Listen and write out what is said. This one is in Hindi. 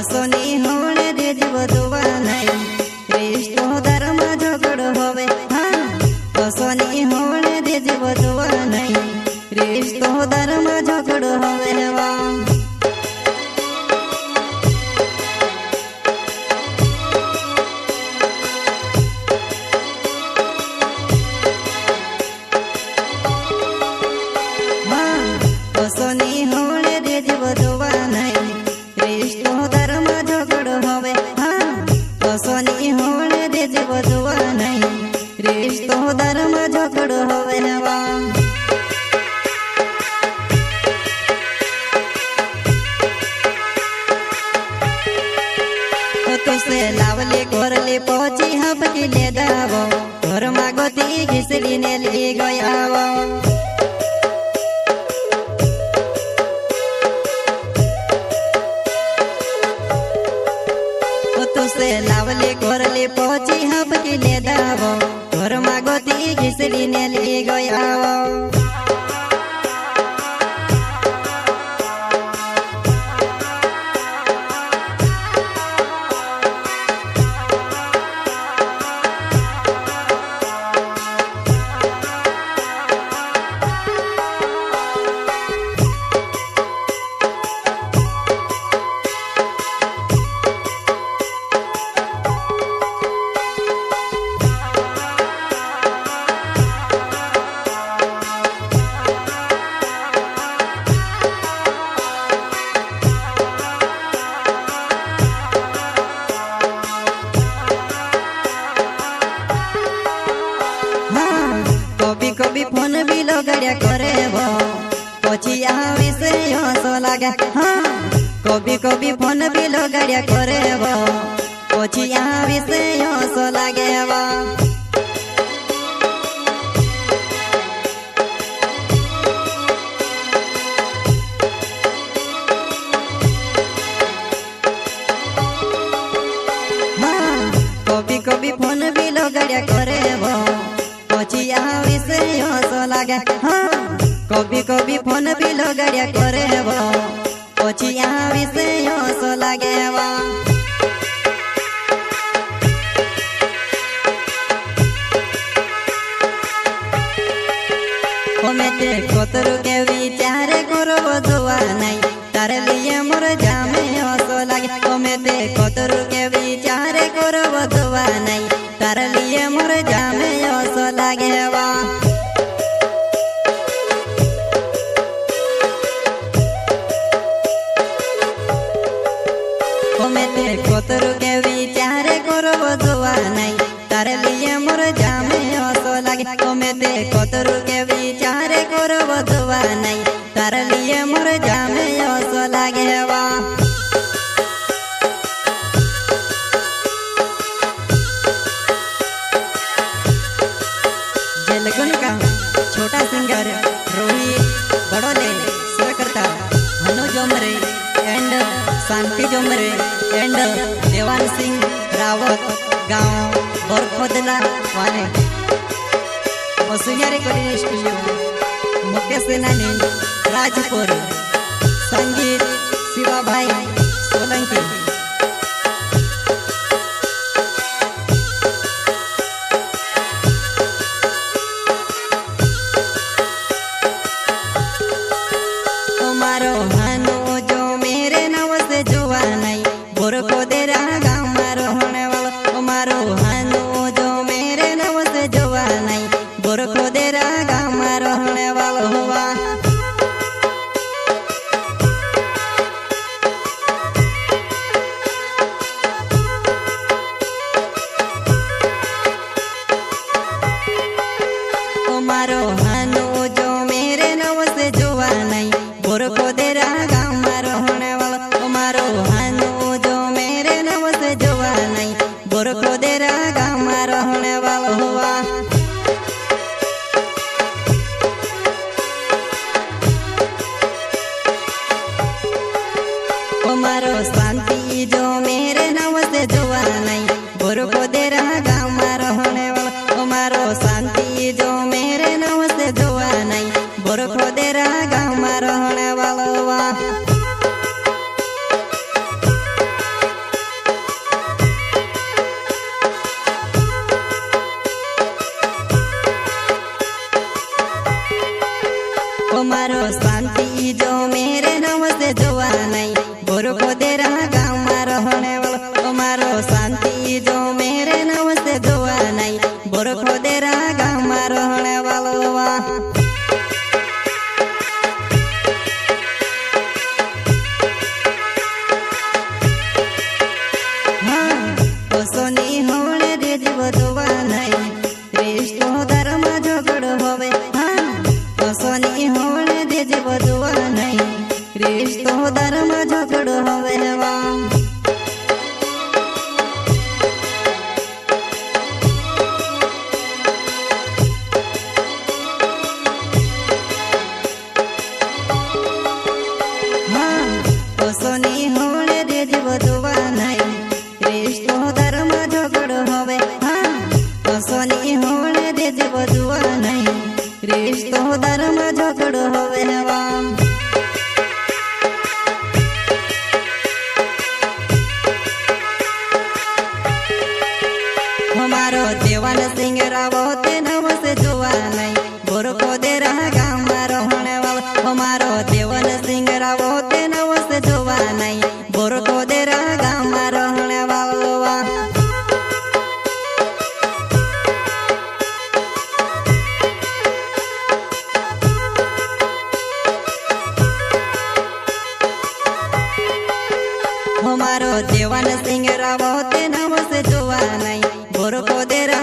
सोनी होने रे जीवदुआ नहीं रिश्तो धर्म झगड़ होवे हाँ सोनी होने रे जीवदुआ नहीं रिश्तो धर्म झगड़ होवे वा सोनी होने रे जीवदुआ नहीं रिश्तो धर्म झगड़ होवे हाँ सोनी होने रे जीवदुआ नहीं रिश्तो धर्म झगड़ होवे वा तुसे लावले घोरले पहुंची हपकी ले दावो घर मागोती घिसली ने ले गयावो तुसे लावले घोरले पहुंची हपकी ले दावो घर मागोती घिसली ने ले गयावो कभी फोन भी लगड़िया करे वो पछी यहाँ विषय हंसो लगे हाँ कभी फोन भी लगड़िया करे वो पछी यहाँ विषय हंसो लगे वो हाँ कभी फोन भी लगड़िया करे वो पछी यहाँ विषय हंसो लगे हाँ कभी फोन भी लगड़िया करे वो पछी यहाँ विषय हंसो लगे वो ते कोतरु के विचार करो दुआ नहीं तारे लिए मोर जामे हंसो लगे ते कोतरु के विचार करो दुआ नहीं तारे लिए मोर जामे हंसो लगे वा ते कोतरु के विचार करो दुआ नहीं तारे लिए मोर जामे हंसो लगे ते कोतरु के विचार करो दुआ नहीं तारे लिए मोर जामे हंसो लगे वा जलगुन का छोटा सिंगर रोहित बड़ोले स्वरकर्ता हनु जोमरे एंड शांति जोमरे एंड देवान सिंह रावत गांव बोरखोदला वाले वसुनिया रिकॉर्डिंग स्टूडियो मुकेश सेनानी राजपुर संगीत शिवा भाई सोलंकी मारो हानो जो मेरे नव से जुआ नहीं बोर को दे रहा गाँव मारो होने वाला मारो हानो जो मेरे नव से जुआ नहीं बोर को दे रहा गाँव मारो होने वाला हुआ मारो हानो जो मेरे नव से जुआ नहीं बोर को दे रहा गाँव मारो होने वाला मारो हानो जो मेरे नव से जुआ नहीं बोर को दे रहा गाँव मारो होने वाला हुआ मारो शांति जो मेरे नव से जुआ नहीं बोर को दे रहा गाँव मारो होने वाला मारो शांति जो मेरे नव से जुआ नहीं बोर को दे रहा गाँव मारो होने वाला हुआ बोरको देरा गाँव में रहने वाला मारो शांति जो मेरे नव से जोवा नहीं बोरको देरा गाँव में रहने वाला हाँ सोनी होने दे जीव जोवा नहीं रिश्तो धर्म झगड़ो होवे हाँ सोनी होने दे जीव जोवा नहीं रिश्तो धर्म झगड़ो होवे हाँ सोनी होने दे जीव जोवा नहीं रिश्तो धर्म झगड़ो होवे हाँ सोनी होने दे जीव जोवा नहीं रिश्तो धर्म झगड़ो होवे हमारो देवान सिंह रावो ते नव से जोवा नहीं बोरको देरा गाँव में रहने वाला हमारो देवान सिंह रावो ते नव से जोवा नहीं बोरको देरा गाँव में रहने वाला हमारो देवान सिंह रावो ते नव से जोवा नहीं बोरको देरा